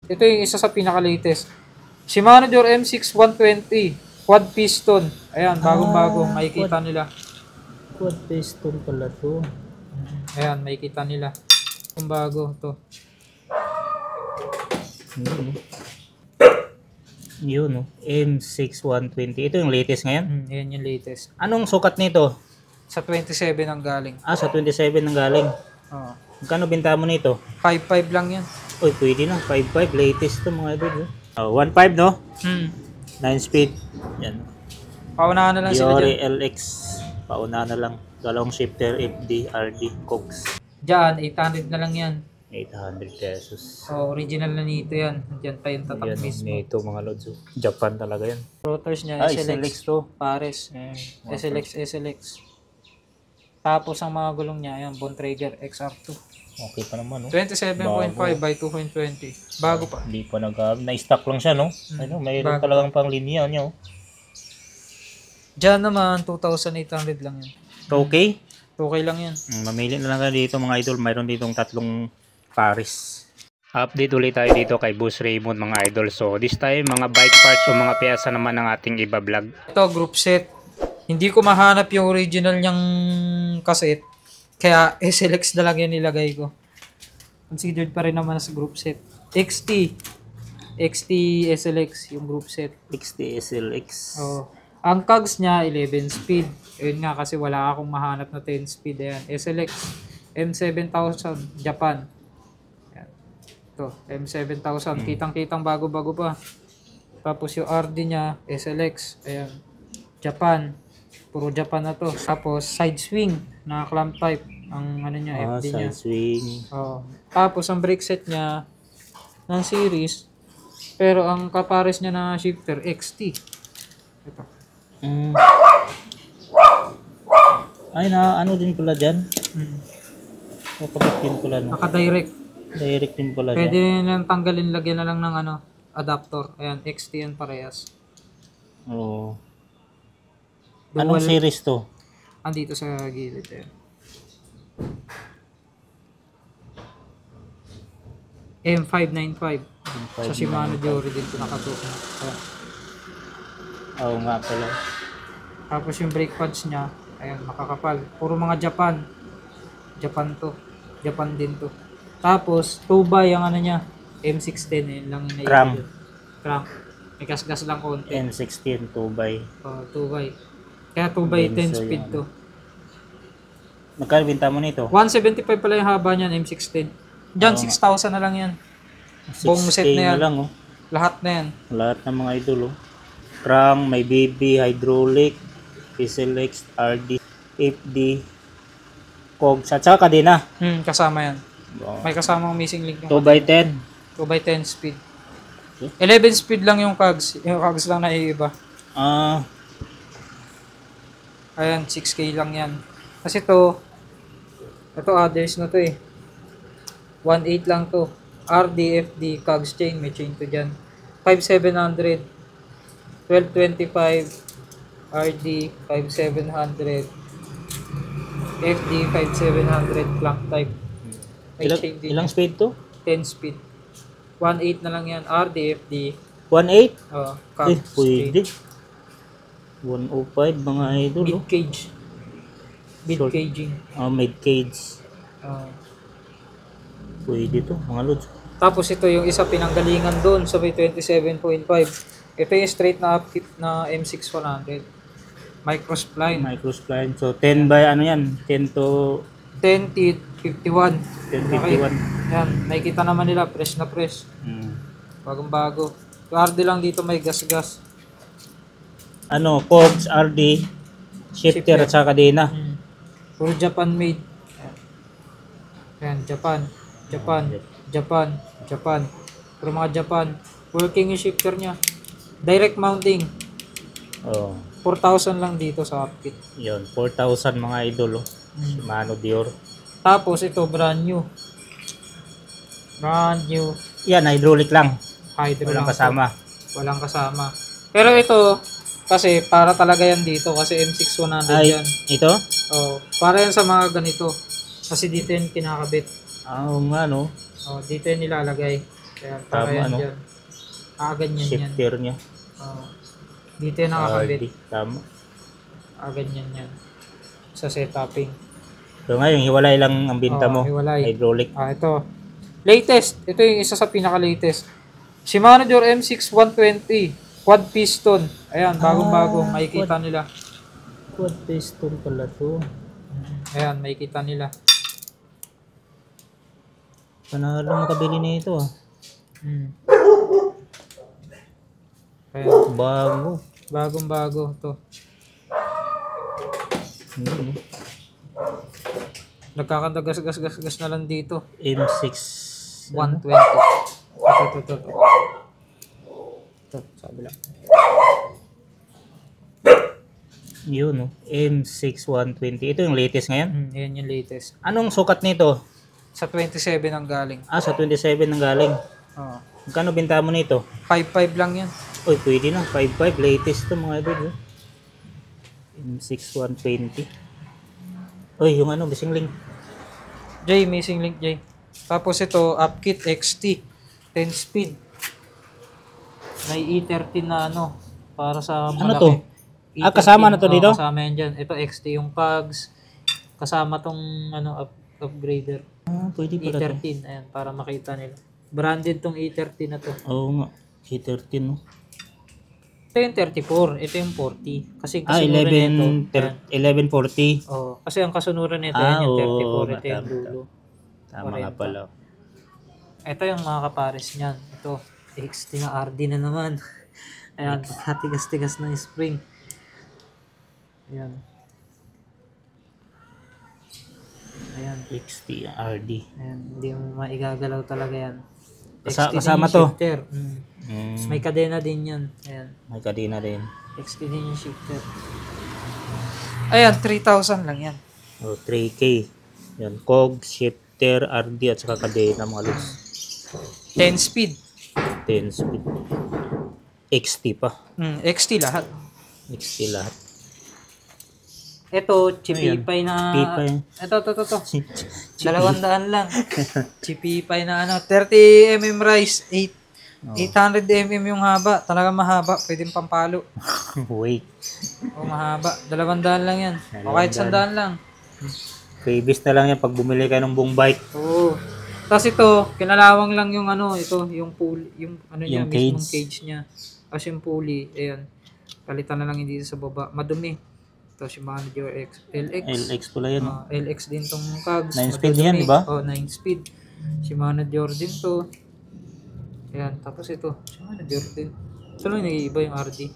Ito yung isa sa pinaka-latest. Shimano Dior M6 120. Quad piston. Ayan, bagong-bago. Makikita nila. Quad piston pala to. Ayan, makikita nila. Yung bago to. Yun, no? M6 120. Ito yung latest ngayon? Ayan yung latest. Anong sukat nito? Sa 27 ang galing. Sa 27 ang galing. Oo. Magkano binta mo nito? 5.5 lang yan. Uy, pwede na. 5.5. Latest to mga idol. 1.5, no? 9 speed. Yan. Paunahan na lang sila Diori dyan. LX. Paunahan na lang. Dalawang shifter, FD, RD, Cox. Dyan, 800 na lang yan. 800 pesos. So, original na nito yan. Diyan pa yung tatak Yan, mismo. nito mga lods. Japan talaga yan. Rotors niya, SLX to. Pares. SLX. Tapos ang mga gulong niya, ayan, Bontrager XR2. Okay pa naman, no? 27.5 by 2.20. Bago pa. Hindi pa na-stock lang siya, no? Ano, mayroon talagang pang linya niya, oh. Diyan naman, 2,800 lang yan. Okay? Okay lang yan. Mamili na lang kayo dito mga idol. Mayroon ditong tatlong pares. Update ulit tayo dito kay Boss Raymond mga idol. So this time mga bike parts o mga piyesa naman ng ating iba-vlog. Ito, group set. Hindi ko mahanap yung original niyang cassette. Kaya SLX na lang yan nilagay ko. Considered pa rin naman sa group set. XT SLX yung group set. XT SLX. Oh. Ang cogs niya 11 speed. Yun nga kasi wala akong mahanap na 10 speed. Ayan. SLX M7000 Japan. Ayan. Ito, M7000. Kitang-kitang bago-bago pa. Tapos yung RD niya SLX. Ayan. Japan. Puro Japan na to. Tapos side swing na clamp type ang ano niya, FD niya. Side swing. Oh. Tapos ang brake set niya ng series pero ang kapares niya na shifter XT. Ito. Ay na ano din pala diyan. Kapag din pala no. Naka-direct. Direct din pala diyan. Pwede lang tanggalin, lagyan na lang ng ano, adapter. Ayan, XT yan parehas. Oo. Anong series to? Andito sa gilid eh. M595. Sa Shimano Diori din ito nakatutok. Oo nga pala. Tapos yung brake pads niya, ayan, makakapal. Puro mga Japan. Japan to. Japan din to. Tapos, 2x ang ano niya. M610 eh. Lang yung Crank. Crank. May gas-gas lang konti. N16 2x. 2x. Kaya 2x10 speed to. Magkano binta mo nito? 175 pala yung haba niyan, M610. Diyan, 6,000 na lang yan. Buong set na yan. lang, oh. Lahat na yan. Lahat ng mga idol, oh. Crank, may BB, hydraulic, SLX, RD, FD, Cogs, at saka kadena. Kasama yan. Oh. May kasamang missing link. 2x10. 2x10 speed. 11 speed lang yung cogs. Yung cogs lang na iiba. Ayan, 6K lang yan. Kasi ito others na to eh. 1.8 lang to. RD, FD, cogs chain, may chain to dyan. 5,700. 1225. RD, 5,700. FD, 5,700. Clamp type. May chain din. Ilang speed to? 10 speed. 1.8 na lang yan. RD, FD. 1.8? Cogs pwede. chain. 105 mga idol, oh. Mid cage. Mid caging. Mid cage. Pwede to, mga lods. Tapos ito yung isa pinanggalingan doon sa may 27.5. Ito yung straight na upkeep na M6100. Microspline. Microspline. So 10 by ano yan? 10 to 10 teeth, 51. 1051. Yan, nakikita naman nila, press na press. Bagong bago. Yung RD lang dito may gas-gas. Ano, Cogs, RD, shifter at saka kadena. Puro Japan made. Yan, Japan. Puro mga Japan. Working yung shifter niya. Direct mounting. 4,000 lang dito sa upkit. Yun, 4,000 mga idol, oh. Shimano Dior. Tapos ito brand new. Yan, hydraulic lang. Walang kasama. Walang kasama. Pero ito kasi para talaga yan dito kasi M6100 yan. Ito? Para yan sa mga ganito. Kasi dito yung kinakabit. Oo nga, no? Dito yung nilalagay. Ayan, para Tama, yan ano? dyan. Ganyan yan. Shifter niya. Oo. Dito yung nakakabit. RD. Tama. Ganyan yan. Sa setuping. So ngayon, hiwalay lang ang binta mo. Hiwalay. Hydraulic. Ito. Latest. Ito yung isa sa pinaka-latest. Shimano Dior M6 120. Quad piston. Ayan, bagong-bago. Makikita nila. Quad piston pala to. Ayan, makikita nila. Panalo makabili nito ah. Ayan, Bago. bagong-bago to. Nagkakadagas-gas-gas na lang dito. M6 120. Ito. Ito, sabi lang. Yun, no? M6 120. Ito yung latest ngayon. Yan yung latest. Anong sukat nito? Sa 27 ang galing. Sa 27 nang galing. Oo. Magkano binta mo nito? 5.5 lang yan. Uy, pwede na. 5.5. Latest to mga idol. M6 120. Uy, yung ano, bising link. Jay, missing link Jay. Tapos ito, Upkit XT. 10 speed. May E13 na para sa malaki. Ano to? E13, Kasama na to dito? Kasama yan dyan. Ito XT yung pugs. Kasama tong upgrader. Pwede pala to. E13. Ayan, para makita nila. Branded tong E13 na to. Oo nga. E13, no? Ito yung 34. Ito yung 40. Kasi kasunuran 1140. kasi ang kasunuran nito yan yung 34. Ito yung dulo. Tama nga pala. Ito yung mga kapares niyan. Ito, XT na RD na naman. Ayan, tigas-tigas ng spring. Ayan. XT RD. Ayan, hindi mo maigagalaw talaga yan. Kasama to? Shifter. May kadena din yan. Ayan. May kadena din. XT din yung shifter. Ayan, 3,000 lang yan. 3K. Yan. Cog, shifter, RD at saka kadena mga lods. 10 speed. 10 speed. XT pa. XT lahat. XT lahat. Ito, chipipay na... Chipipay. Ito. 200 lang. Chipipay na 30mm rice. 800mm yung haba. Talaga mahaba. Pwedeng pampalo. Wait. Mahaba. 200 lang yan. O kahit 100 lang. Previous na lang yan pag bumili ka ng buong bike. Oo. Tapos ito, kinalawang lang yung ito, yung pulley, yung niya, yung mismong cage niya. Tapos yung pulley, ayan. Palitan na lang yung dito sa baba. Madumi. Tapos yung Shimano Dior LX. LX pala yan. LX din tong cogs. 9 speed yan, di ba? 9 speed. Shimano Dior din to. Ayan, tapos ito. Shimano Dior din. So lang nag-iiba yung RD.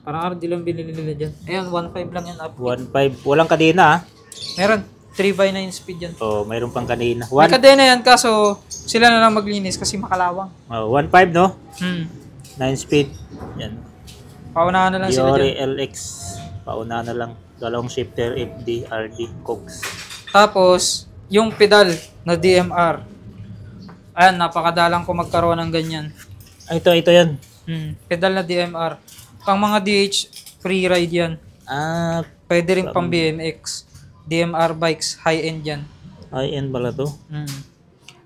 Parang RD lang binili nila dyan. Ayan, 1.5 lang yan. 1.5. Walang kadena Meron. 3x9 speed yan. mayroon pang kadena. May kadena yan, kaso sila na lang maglinis kasi makalawang. 1.5 no? 9 speed. Yan. Paunahan na lang sila Dior dyan. LX. Paunahan na lang. Dalawang shifter, FD, RD, Cogs. Tapos, yung pedal na DMR. Ayan, napakadalang ko magkaroon ng ganyan. Ito yan. Pedal na DMR. Pang mga DH, free ride yan. Pwede rin pang BMX. DMR bikes, high-end yan. High-end pala to?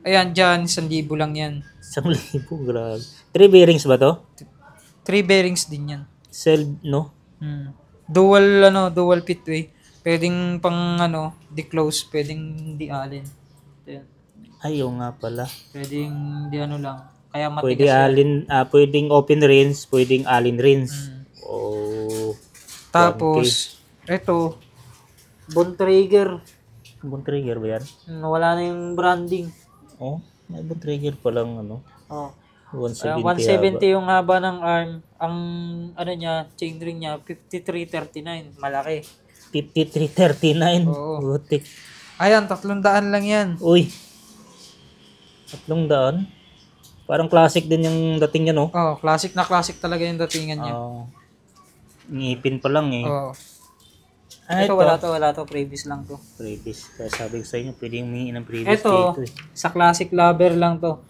Ayan, dyan, 1,000 lang yan. 1,000, grabe. 3 bearings ba to? 3 bearings din yan. Cell, no? Dual pitway. Pwedeng pang di-close, pwedeng di-allen. Ayan. Ayaw nga pala. Pwedeng di lang. Kaya matigas Pwede allen, pwedeng open rinse, pwedeng allen rinse. Tapos, ito, Bontrager. Bontrager ba yan? Wala na yung branding. May Bontrager palang 170 170 yung haba ng arm. Ang chain ring niya 5339, malaki. 5339. Oo. Butik. Ayan, 300 lang yan. Uy. 300. Parang classic din yung dating yan, Classic na classic talaga yung datingan niya. Ngipin pa lang eh. Ito wala to, previous lang to. Previous. Kaya sabi ko sa inyo, pwedeng humingi ng previous ito, dito eh. sa classic lover lang to.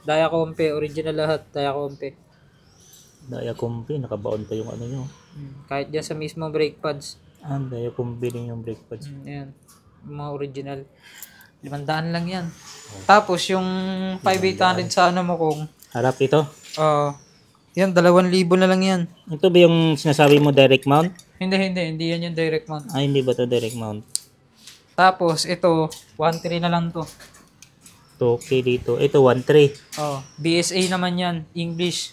Diacompe, original lahat, Diacompe. Diacompe, nakabaon pa yung nyo. Kahit dyan sa mismo brake pads. Diacompe din yung brake pads. Ayan, mga original. 500 lang yan. Tapos yung 5,800 sa ano mo kung Harap ito. yan 2,000 na lang yan. Ito ba yung sinasabi mo direct mount? Hindi yan yung direct mount. Ay, hindi ba to direct mount? Tapos ito 1,300 na lang to. 2K dito. Ito 1.3. BSA naman yan, English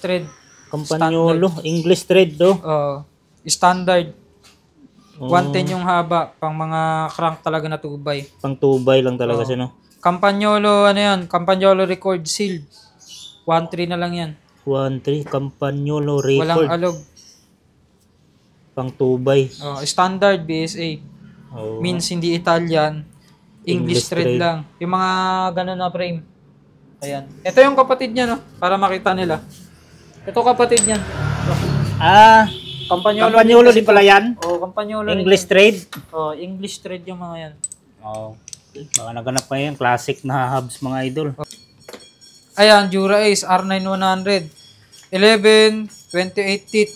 thread. Campagnolo, English thread do. Standard. 110 yung haba, pang mga crank talaga na tubay. Pang tubay lang talaga siya, no? Campagnolo, ano yan? Campagnolo record sealed. 1.3 na lang yan. 1.3, Campagnolo record. Walang alog. Pang tubay. Standard BSA. Means hindi Italian. English thread lang. Yung mga ganun na frame. Ayan. Ito yung kapatid niya, no? Para makita nila. Ito kapatid niyan. Campagnolo din pala yan? Campagnolo. English thread? English thread yung mga yan. Baka naganap pa yan. Classic na hubs mga idol. Ayan, Dura Ace R9100. 11, 28 teeth.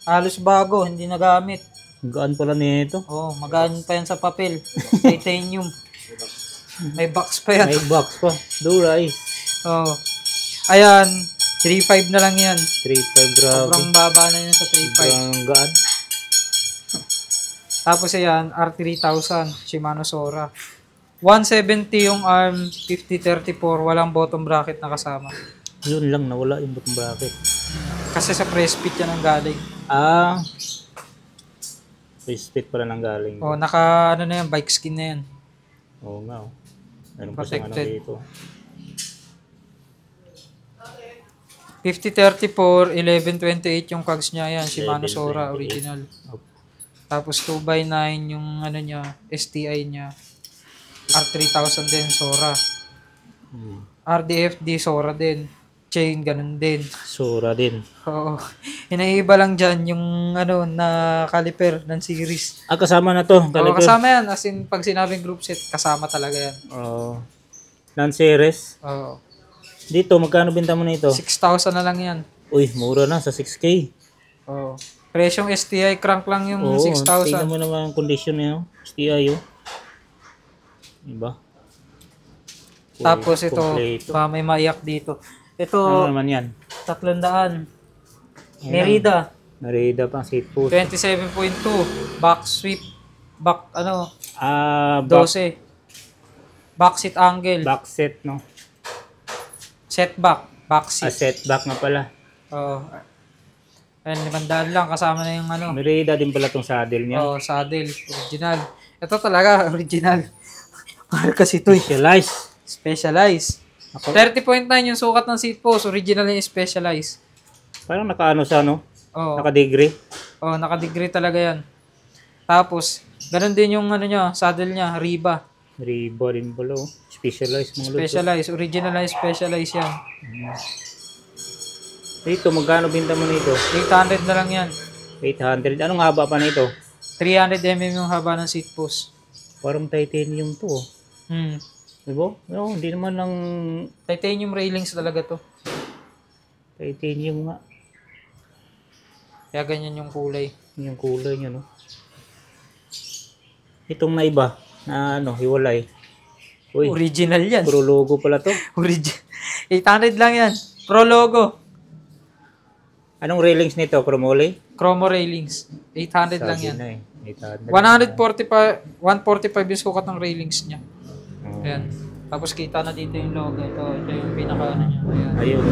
Halos bago, hindi nagamit. Gaan pala nito. Magaan pa yan sa papel. Titanium. May box pa yan. May box pa. Dura Ace. Ayan, 3.5 na lang yan. 3.5, grabe. Sobrang baba na yan sa 3.5. Ang gaan. Tapos ayan, R3000, Shimano Sora. 170 yung arm, 5034, walang bottom bracket na kasama. Yun lang, nawala yung bottom bracket. Kasi sa press fit yan ang galing. Press fit pala nang galing. Naka ano na yan, bike skin na yan. Oo nga. Meron pa siyang ano dito. 5034, 1128 yung cogs niya yan, Shimano Sora, 1128. original. Tapos 2x9 yung ano niya, STI niya. R3000 din, Sora. RDFD, Sora din. Chain, ganun din. Sora din. Hinaiba lang dyan yung ano na caliper ng series. Kasama na to. Kasama yan. As in, pag sinabing group set, kasama talaga yan. Non-series? Dito, magkano binta mo na ito? 6,000 na lang yan. Uy, mura na sa 6K. Presyong STI crank lang yung 6,000. Tingnan mo naman ang condition niya. STI Diba? Tapos ito, may maiyak dito. Ito, ano naman yan? 300. Merida. Merida pang seat post. 27.2. Back sweep. Back, 12. Back seat angle. Back set, no? Setback. Back seat. Setback nga pala. Ayan, 500 lang. Kasama na yung ano. Merida din pala tong saddle niya. Saddle. Original. Ito talaga, original. Marka si Toy. Specialized. 30.9 yung sukat ng seat post. Original yung specialized. Parang nakaano sa ano? Naka-degree. Naka-degree talaga yan. Tapos, ganun din yung ano niya, saddle niya, Riba. Riba din pala. Specialized mga Specialized. Original na specialized yan. Dito, magkano binta mo nito? 800 na lang yan. 800. Anong haba pa nito? 300 yung haba ng seat post. Parang titanium to. Diba? No, hindi naman ng... Titanium railings talaga to. Titanium nga. Kaya ganyan yung kulay. Yung kulay niya, no? Itong na iba, na hiwalay. Uy, original yan. Pro logo pala to. 800 lang yan. Pro logo. Anong railings nito? Chromoly? Chromo railings. 800 lang yan. 800. 145 yung sukat ng railings niya. Ayan. Tapos kita na dito yung logo. Ito yung pinaka ano niya. Ayan. Ayun.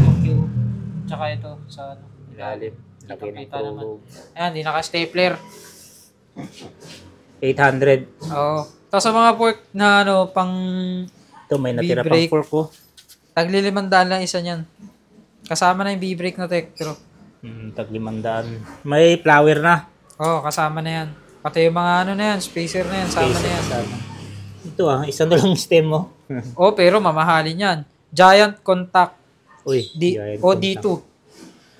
Yung Q. Tsaka ito sa ilalim. Kita naman. Ayan, di naka-stapler. 800. Tapos sa mga fork na pang ito may natira pang fork ko. Tagli 500 lang isa niyan. Kasama na yung B-brake na Tektro. Tag 500. May flower na. Kasama na yan. Pati yung mga ano na yan, spacer na yan, sama na yan. Ito isa na lang stem mo. Pero mamahalin yan. Giant Contact. Giant D2.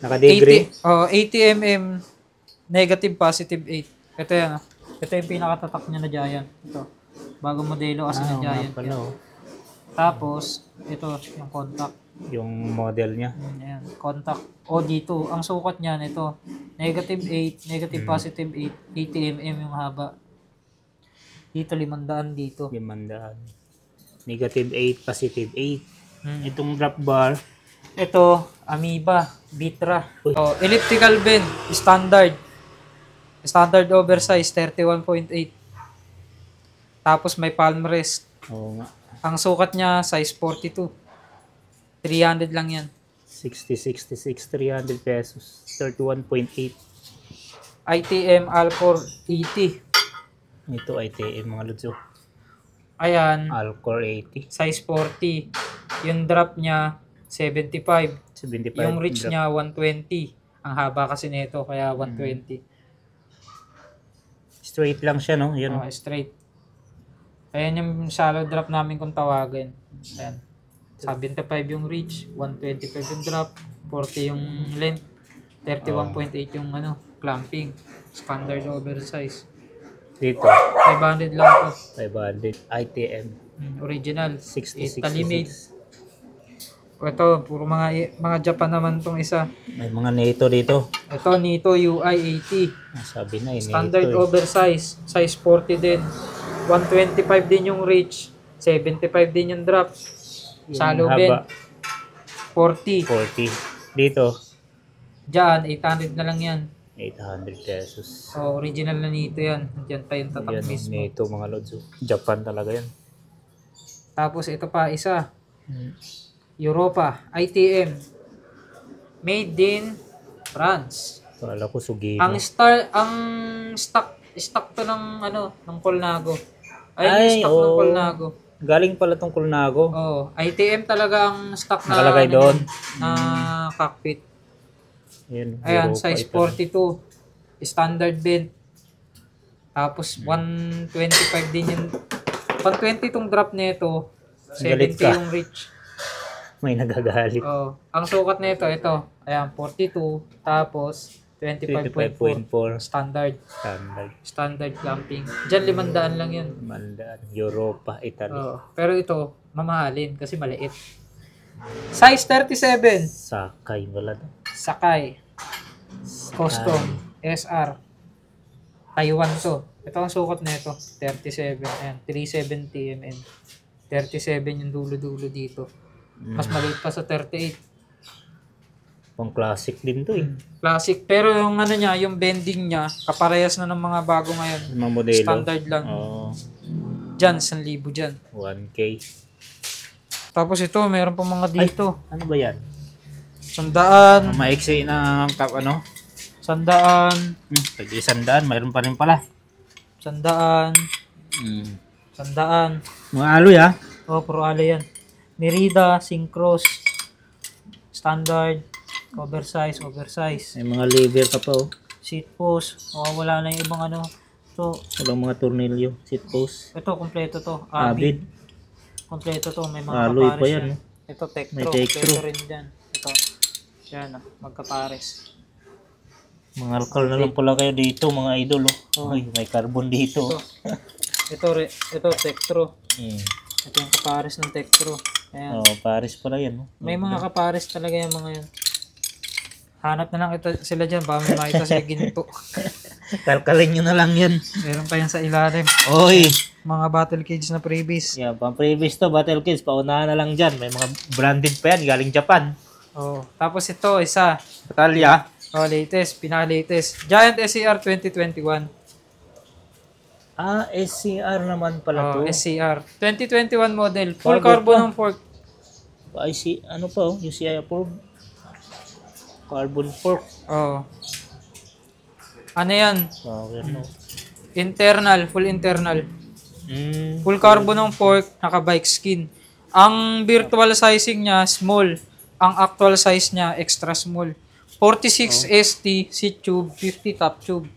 Naka-degree? 80 mm negative positive 8. Ito yan. Ito yung pinakatatak niya na Giant. Ito. Bagong modelo kasi na Giant. Tapos, ito yung contact. Yung model niya. Ayan, contact. D2. Ang sukat niyan, ito. Negative 8, negative positive 8, 80 mm yung haba. Dito 500 dito. 500. Negative 8, positive 8. Hmm. Itong drop bar, Ito, Amoeba, Vitra. Uy. Oh, elliptical bend, standard. Standard oversize, 31.8. Tapos may palm rest. oo nga, Ang sukat niya, size 42. 300 lang yan. 66, 300 pesos. 31.8. ITM Alcor 80. Ito ITM mga lods. Ayan, Alcor 80. size 40. Yung drop niya, 75. 75. Yung reach drop. niya, 120. Ang haba kasi nito, kaya 120. Straight lang siya, no? Yun. Oh, straight. Ayan yung shallow drop namin kung tawagin. Ayan. 75 yung reach, 125 yung drop, 40 yung length, 31.8 yung clamping. Standard oversize. Dito, 500 lang to. 500. ITM. Original. 60, Italy made. 66. Ito, puro mga Japan naman tong isa. May mga NATO dito. Ito, Nito UI 80. Sabi na, Standard NATO. oversize. Size 40 din. 125 din yung reach. 75 din yung drop. Shallow bend. 40. 40. Dito, Diyan, 800 na lang yan. 800 pesos. So, original na Nito yan. Diyan pa yung tatak Yan, mismo. NATO mga lods. Japan talaga yan. Tapos ito pa, isa. Europa. ITM. Made in France. Kala ko Sugino. Ang stock to ng ng Colnago. Ay, Ay, yung stock ng oo. Colnago. Galing pala tong Colnago. Oh, ITM talaga ang stock na Nakalagay doon. na cockpit. Yan, Ayan, Europa, size Italy. 42. Standard bend. Tapos 125 din yung 120 tong drop nito. Galit 70 ka. yung reach. May nagagalit. Oh, ang sukat nito ito. Ayan, 42 tapos 25.4 25.4 standard. Standard clamping. Diyan 500 lang 'yan. Mandaan. Europa, Italy. Oh, pero ito mamahalin kasi maliit. Size 37. Sakay wala. Sakai. Custom. SR. Taiwan to. Ito ang sukat nito. 37. Ayan. 370 mm. 37 yung dulo-dulo dito. Mas maliit pa sa 38. Pang classic din to eh. Classic. Pero yung niya, yung bending niya, kaparehas na ng mga bago ngayon. Mga modelo. Standard lang. Oo. Dyan, 1,000 dyan. 1K. Tapos ito, meron pa mga dito. Ano ba yan? 100. Maiksi na ano? 100. Pwede 100. Mayroon pa rin pala. 100. 100. Mga aloy ha? Oh, puro alay yan. Merida, Syncros, Standard, oversize. May mga lever ka pa oh. Seat post. Oh, wala na yung ibang So, Walang mga tornilyo. Seat post. ito, kompleto to. Abid. Kompleto to. May mga Aloy kapares pa yan. Ito, Tektro. May Tektro. Kompleto rin dyan. Ito. Yan, magkapares. Mga alkal na lang pala kayo dito mga idol oh. Ay, may carbon dito. Ito, Tektro. Hmm. Ito yung kapares ng Tektro. Ayan. Oh, Paris pala yan oh. May mga kapares talaga yung mga yan. Hanap na lang sila dyan. Baka may makita sila ginto. Kalkalin nyo na lang yan. Meron pa yan sa ilalim. Oy! Mga battle cage na freebies. Yeah, pang previous to, Battle Kids. Paunahan na lang dyan. May mga branded pa yan. Galing Japan. Oh, tapos ito, isa. Italia. Oh, latest. Pinaka-latest. Giant SCR 2021. Ah, SCR naman pala Oh, to. SCR. 2021 model. Full Carbon carbon ng fork. Ay, ano pa oh, UCI approved. Carbon fork. Oh. Ano yan? Wow, yan oh. Internal. Full internal. Full carbon ng fork. Naka-bike skin. Ang virtual sizing niya, small. Ang actual size niya, extra small. 46 ST, seat tube, 50 top tube.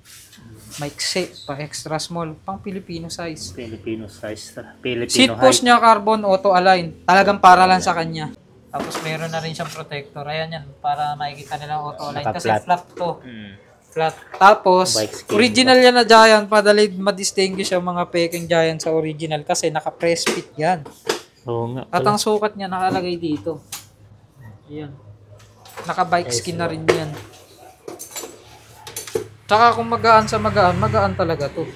Maiksi pa extra small. Pang Filipino size. Filipino size. Filipino Seat post height. niya carbon auto align. Talagang para lang sa kanya. Tapos meron na rin siyang protector. Ayan yan. Para makikita nila auto align. Kasi Naka-flat. flat to. Mm. Flat. Tapos, Bike skin. original yan na Giant. Padali ma-distinguish yung mga peking Giant sa original. Kasi naka-press fit yan. Oo nga. At pala. ang sukat niya nakalagay dito. Ayan. Naka-bike skin na rin yan. Tsaka kung magaan sa magaan, magaan talaga to.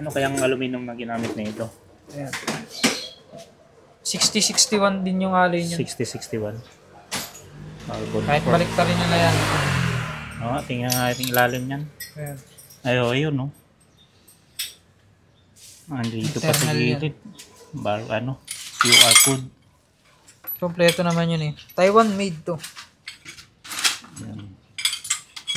Ano kayang aluminum na ginamit na ito? Ayan. 6061 din yung alloy niya. 6061. Carbon Kahit form. balik pa rin nila yan. Oo, tingnan nga ating ilalim yan. Ayan. Ayun, no? Andito pa sa Internal gilid. QR code. Kompleto naman yun eh. Taiwan made to. Yan.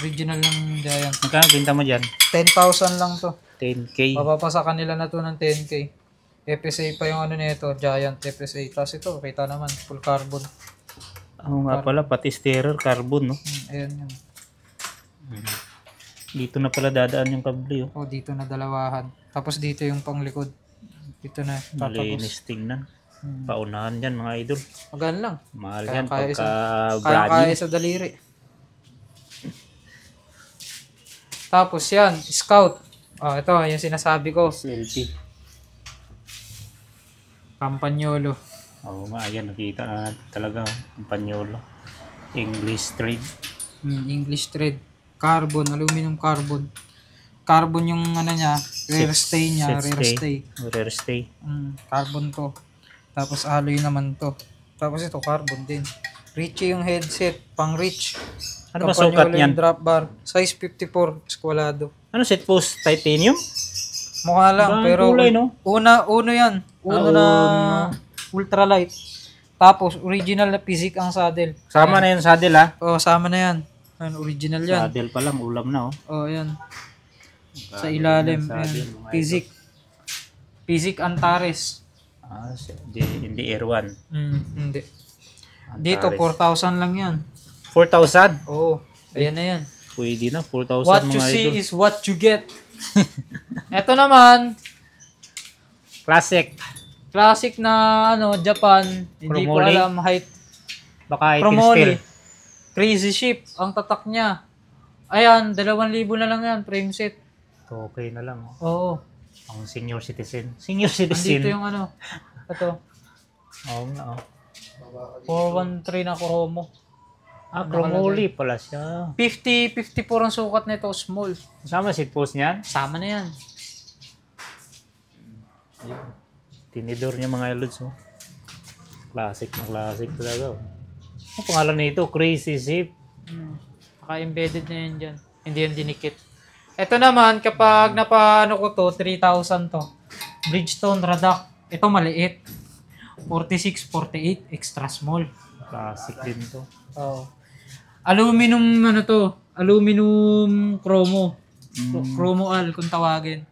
Original ng Giant. Magkano binta mo dyan? 10,000 lang to. 10K. Mapapasa kanila na to ng 10K. FSA pa yung ano nito, Giant FSA. Tapos ito, kita naman, full carbon. Oo nga pala, pati steerer, carbon, no? Ayan yan. Dito na pala dadaan yung kable, oh. O, dito na dalawahan. Tapos dito yung panglikod. Dito na, tatapos. Malinis tingnan. Paunahan yan, mga idol. Magaan lang. Mahal Kaya yan kaya pagka Kaya branding. sa daliri. Tapos yan, Scout. Ito, yung sinasabi ko. SLT. Campagnolo. Oo nga, ayan, nakita na talaga, ang panyolo. English trade. English thread. Carbon, aluminum carbon. Carbon yung ano niya, rare stay niya, Rare stay. Carbon to. Tapos alloy naman to. Tapos ito, carbon din. Richie yung headset, pang rich. Ano ba sukat Campagnolo yan? yung drop bar. Size 54, squalado. Ano set post? Titanium? Mukha lang, Ang pero kulay, no? uno yan. Uno na ultralight. Tapos, original na physic ang saddle. Sama na yung saddle, ha? Sama na yan. Original yan. Saddle pa lang, ulam na, oh. Yan. Sa ilalim. Ayan. Physic. Physic Antares. Hindi Air 1. Hindi. Dito, 4,000 lang yan. 4,000? Oo. Ayan na yan. Pwede na, 4,000 What you mga see idol. is what you get. Ito naman, Classic. classic na Japan. Hindi ko Chromoly? alam height. Baka itin Chromoly. steel. Crazy Ship. Ang tatak niya. Ayan, 2,000 na lang yan. Frame set. Okay na lang, oh. Oo. Ang senior citizen. Senior Andito citizen. yung ito. Oo nga, oh. 413 na chromo. Chromoly pala siya. 54 ang sukat nito, small. Kasama seat post niyan. Sama na yan. Tinidor niya mga elods, oh. Classic na classic talaga, oh. Ang pangalan nito, Crazy Ship. Naka-embedded na yan dyan. Hindi yan dinikit. Ito naman, kapag napaano ko to, 3,000 to. Bridgestone Radak. Ito maliit. 46, 48, extra small. Classic din to. Aluminum aluminum chromo. Chromo al kung tawagin.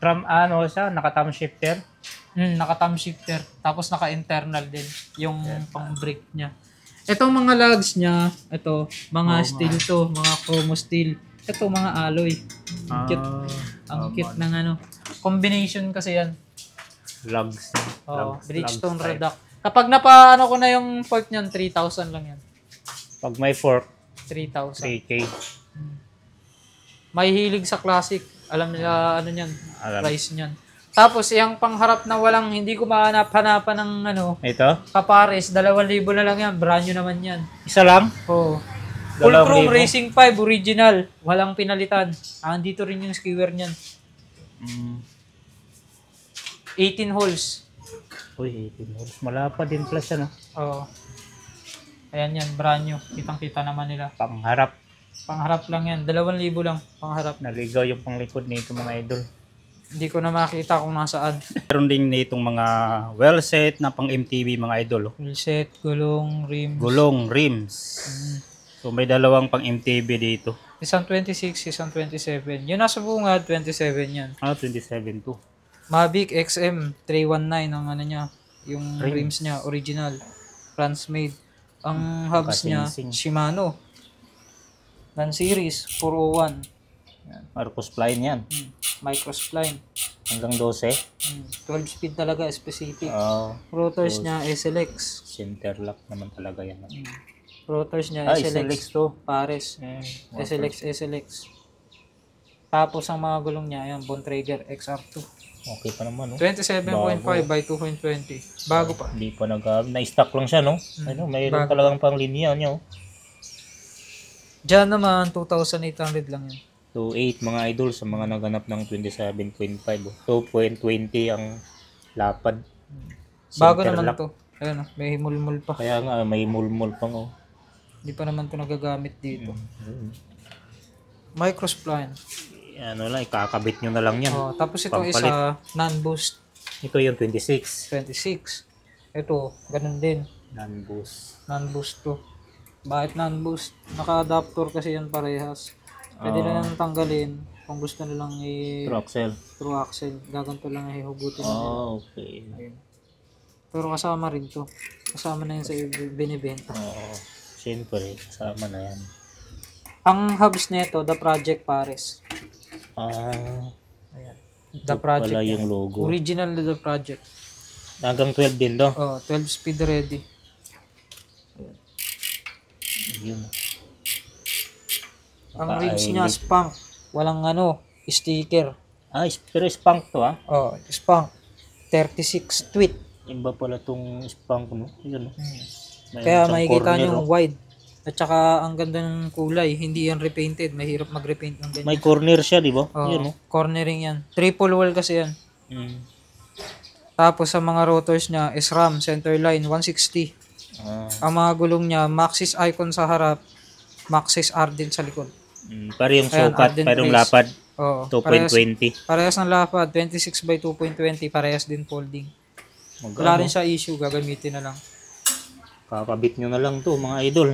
From siya, naka-thumb shifter. Naka-thumb shifter. Tapos naka-internal din yung pang-brake niya. Itong mga lugs niya, ito, mga steel to, mga chromo steel. Ito, mga alloy. Cute. Ang cute ng combination kasi yan. Lugs. Bridgestone Radak. Kapag napaano ko na yung fork niyan, 3,000 lang yan. Pag may fork, 3,000. 3K. May hilig sa classic. Alam nila niyan, Alam. price niyan. Tapos yung pangharap na hindi ko mahanap-hanapan ng Ito? kapares, 2,000 na lang yan. Brand new naman yan. Isa lang? Oh. Full 2,000. Chrome Racing 5 original. Walang pinalitan. Andito rin yung skewer niyan. 18 holes. Uy, 18 holes. Malapa din pala siya, no? Oh. Ayan yan, brand new. Kitang-kita naman nila. Pangharap. Pangharap lang yan. 2,000 lang. Pangharap. Naligaw yung panglikod nito, mga idol. Hindi ko na makita kung nasaan. Meron din nitong mga well set na pang MTB, mga idol. Wheel set, gulong, rims. Gulong, rims. So may dalawang pang MTB dito. Isang 26, isang 27. Yung nasa bungad, 27 yan. 27 to. Mavic XM 319 ang niya. Yung Rims. rims niya, original. France made. Ang hubs niya, Kasingsing. Shimano. Land Series 401. Marcos Pline yan. Microspline. Hanggang 12. 12 speed talaga, specific. Oh, Rotors niya, SLX. center lock naman talaga yan. Rotors niya, Ay, SLX. SLX to. Pares. SLX. Tapos ang mga gulong niya, ayan, Bontrager XR2. Okay pa naman, no? 27.5 by 2.20. Bago pa. Hindi pa na-stock lang siya, no? Ano, mayroon Bago. talagang pang linya niya, oh. Diyan naman, 2,800 lang yan. 2.8 mga idol sa mga naganap ng 27.5. 2.20 ang lapad. Bago Center naman lock. to. Ayun, may mulmul pa. Kaya nga may mulmul pang oh. Hindi pa naman to nagagamit dito. Mm. Microspline. Ano lang, ikakabit nyo na lang yan. Oh, tapos itong Pampalit. isa, non-boost Ito yung 26. 26. Ito, ganun din. Non-boost. Non-boost to. Bakit non-boost? Naka-adapter kasi yan parehas. Pwede na lang tanggalin kung gusto nilang True axle. through axle. Gaganto lang ihugutin nila. Oh, okay. Ayun. Pero kasama rin to. Kasama na yun sa binibenta. Oo. Siyempre, kasama na yan. Ang hubs nito, The Project Pares. Ah, Ayan. ito The Project. pala yan. yung logo. Original na The Project. Hanggang 12 din do. Oh, 12 speed ready. Yun. Ang rims niya, spunk. Walang sticker. Ah, pero spunk to ah. Oh, spunk. 36 tweet. Iba pala tong spunk no. Yun no. May Kaya isang makikita corner, nyo oh. wide. At saka ang ganda ng kulay. Hindi yan repainted. Mahirap mag-repaint ng ganyan. May corner siya, di ba? Oh, Yun no. cornering yan. Triple wall kasi yan. Mm. Tapos sa mga rotors niya, SRAM, centerline, 160. Ah, Ang mga gulong niya, Maxxis icon sa harap, Maxxis R din sa likod. para yung Ayan, sukat, Arden para yung Place. lapad, Oo. 2.20. Parehas ng lapad, 26 by 2.20, parehas din folding. Wala rin siya issue, gagamitin na lang. Kakabit nyo na lang to mga idol.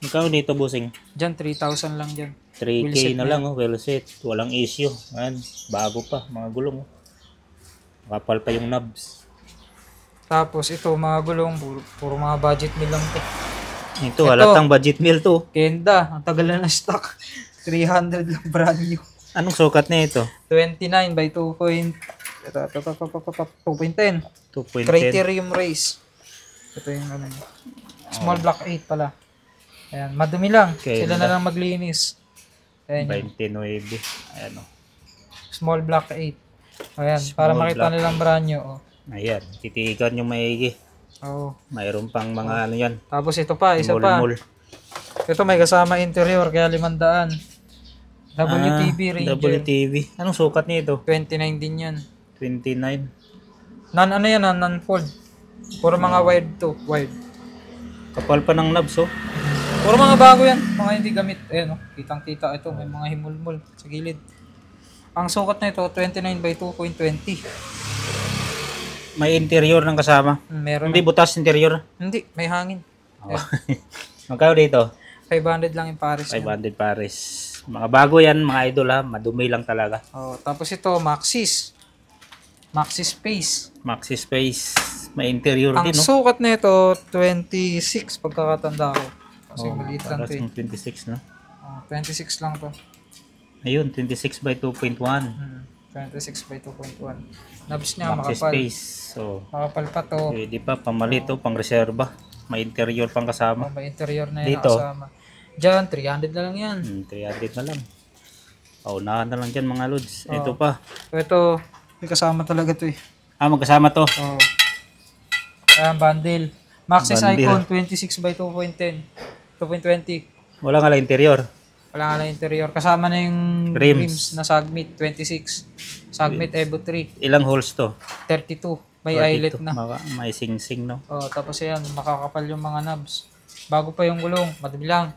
Ikaw dito bossing. Diyan, 3,000 lang dyan. 3K Well set na na lang, oh, well set. Walang issue. Ayan, bago pa, mga gulong. Oh. Kapal pa yung knobs. Tapos ito, mga gulong, puro mga budget meal lang to. Ito, halatang budget meal to. Kenda, ang tagal na ng stock. 300 lang brand new. Anong sukat na ito? 29 by 2.10. 2.10. Criterium race. Ito yung ano. Small block 8 pala. Ayan, madumi lang. Okay, Sila na lang maglinis. Ayan, yun. 29. Ayan o. Small block 8. Ayan, para Small makita block. nilang brand new. Oh. Ayan, titigan yung maigi. Oh. Mayroon pang mga ano yan. Tapos ito pa, isa pa. Mul-mul. Ito may kasama interior, kaya 500. WTV Ranger. WTV. Anong sukat nito? 29 din yan. 29. Ano yan, non-fold. Puro mga wide to, wide. Kapal pa ng knobs oh. Puro mga bago yan, mga hindi gamit. Ayan, oh, kitang-kita ito, may mga himulmul sa gilid. Ang sukat na ito, 29 by 2.20. May interior ng kasama. Meron Hindi na. butas interior. Hindi, may hangin. Oh. Magkano dito? 500 lang yung pares niya. 500 pares. Mga bago yan mga idol ha. Madumi lang talaga. Oh, tapos ito, Maxxis. Maxxis Space. Maxi space. May interior Ang din no? sukat na ito, 26 pagkakatanda ko. Kasi maliit lang Para ito eh. 26 no? 26 lang to. Ayun, 26 by 2.1. 26 by 2.1. Nabs niya, Maxi makapal. space. So, Makapal pa to. pwede pa pamalito, pang reserva. May interior pang kasama. May interior na yun Dito. nakasama. Diyan, 300 na lang yan. 300 na lang. Paunahan na lang dyan mga lods. Oo. Ito pa. Ito, may kasama talaga to eh. Ah, magkasama to. Oh. Ayan, bundle. Maxxis Bundle. Icon, 26 by 2.10. 2.20. Wala nga lang interior. Wala nga lang interior. Kasama na yung rims Rims. na Sagmit, 26. Sagmit Evo 3, Ilang holes to? 32. May 42. eyelet na. May sing-sing no? Oh, tapos ayan, makakapal yung mga knobs. Bago pa yung gulong, madumi lang.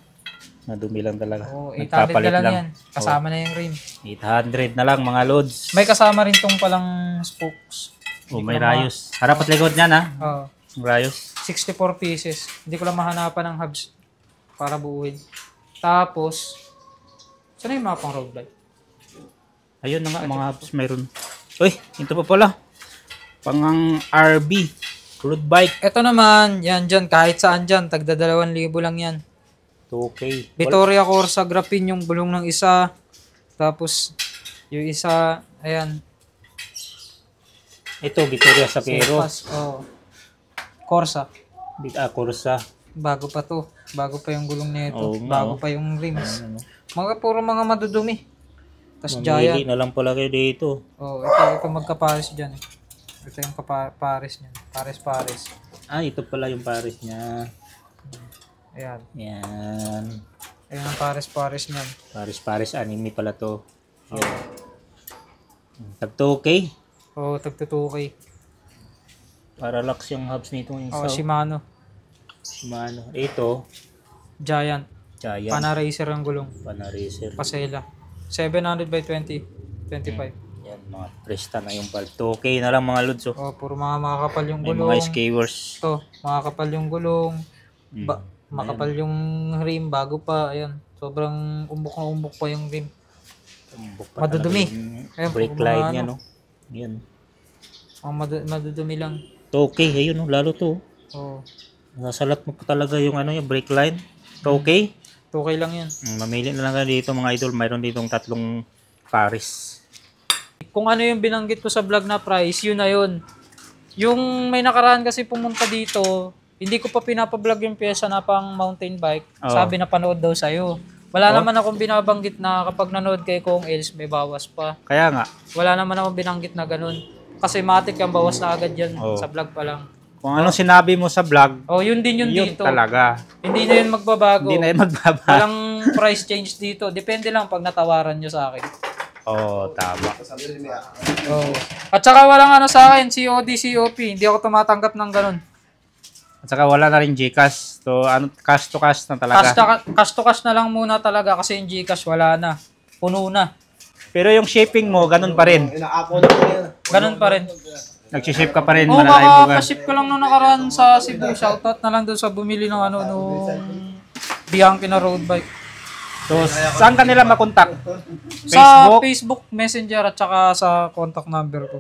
Nadumi lang talaga. Oh, 800 na lang yan. Kasama na yung rim. 800 na lang mga lods. May kasama rin tong palang spokes. Oh, may rayos. Harap at likod niyan ha. Oh, Rayos. 64 pieces. Hindi ko lang mahanapan ng hubs para buuin. Tapos, saan na yung mga pang road light? Ayun na nga mga apps mayroon. Uy, ito pa pala. Pangang RB. Road bike. Ito naman, yan dyan, kahit saan dyan, tagda 2,000 lang yan. 2K. Vittoria Corsa Graphene yung bulong ng isa. Tapos, yung isa, ayan. Ito, Victoria Sapero. Surpass, oh. Corsa. Corsa. Bago pa to. Bago pa yung gulong nito. Oo nga, Bago oh. pa yung rims. Ano, Puro mga madudumi. Tapos mamili Giant. na lang pala kayo dito. Oh, ito magkapares dyan. Ito yung pares niyan. Pares. Ah, ito pala yung pares niya. Ayan. Yan. Ayan ang pares-pares niyan. Paris anime pala to. Yan. Tag 2K. Oo, tagtutukay. Parallax yung hubs nito yung Oo, isa. Shimano. Shimano. Ito. Giant. Giant. Pana-racer ang gulong. Panaracer. Pasela. 700 by 20. 25. Yan, mga presta na yung valve. 2K na lang mga lods. Oh. Oh, puro mga makakapal yung May gulong. mga skewers. Ito, makakapal yung gulong. Mm. Makapal yung rim bago pa. Ayan. Sobrang umbok na umbok pa yung rim. Tumbok pa Madudumi. talaga yung Ayan, brake mga line ano. niya, no? Yan. Ang madudumi lang. 2K, ayun, no? Lalo to. Oh. Nasalat mo pa talaga yung ano, yung brake line. 2K. Okay lang yan. Mamili na lang kayo dito mga idol. Mayroon ditong 3 pares. Kung ano yung binanggit ko sa vlog na price, yun na yun. Yung may nakaraan kasi pumunta dito, hindi ko pa pinapablog yung pyesa na pang mountain bike. Oo. Sabi na panood daw sa'yo. Wala naman akong binabanggit na kapag nanood kay Kong Els, may bawas pa. Kaya nga, Wala naman akong binanggit na ganun. Kasi matik yung bawas na agad yan Oo. sa vlog pa lang. kung anong sinabi mo sa vlog, Oh, yun din yun yun dito. talaga. Hindi na yun magbabago. Hindi na yun magbaba. Walang price change dito. Depende lang pag natawaran nyo sa akin. Oo, tama. Oh. At saka walang ano sa akin, COD, COP. Hindi ako tumatanggap ng ganun. At saka wala na rin Gcash. So, ano, cash to cash na talaga. Cash to cash na lang muna talaga kasi yung Gcash wala na. Puno na. Pero yung shipping mo, ganun pa rin. Ganun pa rin. Nag-ship ka pa rin. Oo, Malalayong lugar. makakaship ko lang nung nakaraan sa Cebu. Shoutout na lang doon sa bumili ng ano, nung Bianchi na road bike. So, saan ka nila makontak? Sa Facebook? Facebook Messenger at saka sa contact number ko.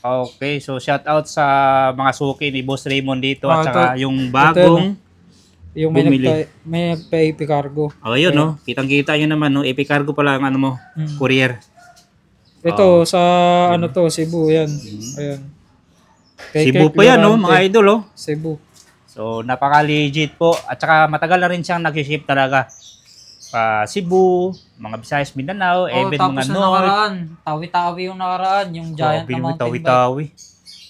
Okay, so shout out sa mga suki ni Boss Raymond dito at Ah, saka ito. yung bagong Yung Bumili. may nagpa-AP cargo. oh yun no, kitang-kita nyo naman no, Epicargo pala ang ano mo, courier. Ito sa ano to, Cebu yan. Ayan. Cebu pa yan no, mga idol oh. Cebu. So napaka-legit po at saka matagal na rin siyang nag-ship talaga. Cebu, mga Visayas, Mindanao, even tapos mga na North. nakaraan. Tawi-tawi yung nakaraan, yung giant Grabe na yung mountain bike. tawi-tawi.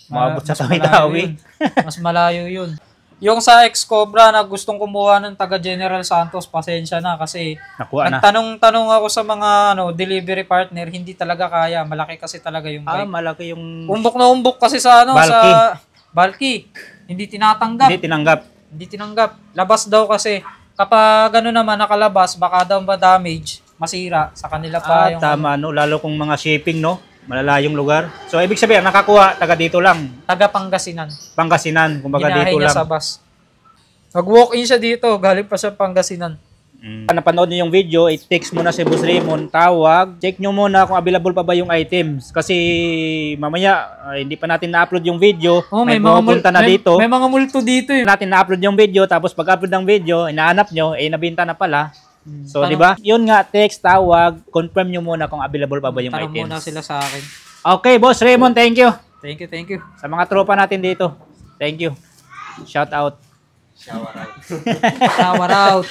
Maabot sa Mas malayo tawi-tawi. yun. Mas malayo yun. Yung sa ex-Cobra na gustong kumuha ng taga General Santos, pasensya na kasi Nakuha na. nagtanong-tanong ako sa mga delivery partner, hindi talaga kaya. Malaki kasi talaga yung bike. Malaki yung Umbok na umbok kasi sa Bulky. sa bulky. Hindi tinatanggap. hindi tinanggap. Hindi tinanggap. Labas daw kasi kapag naman nakalabas, baka daw ma-damage, masira sa kanila pa yung Tama no, lalo kung mga shipping no, malalayong lugar. So ibig sabihin nakakuha taga dito lang, taga Pangasinan. Pangasinan, kumbaga Binahe dito niya lang. sa bus. Nag-walk-in siya dito, galing pa sa Pangasinan. Napanood niyo yung video, i-text mo na si Boss Raymond, tawag, check nyo muna kung available pa ba yung items. Kasi mamaya, hindi pa natin na-upload yung video, may pumunta na dito. May mga multo dito eh. Natin na-upload yung video, tapos pag-upload ng video, inaanap nyo, nabinta na pala. So, Tanong- di ba? Yun nga, text, tawag, confirm nyo muna kung available pa ba yung Tanong items. muna sila sa akin. Okay, Boss Raymond, thank you. Thank you, thank you. Sa mga tropa natin dito, thank you. Shout out. Shower out.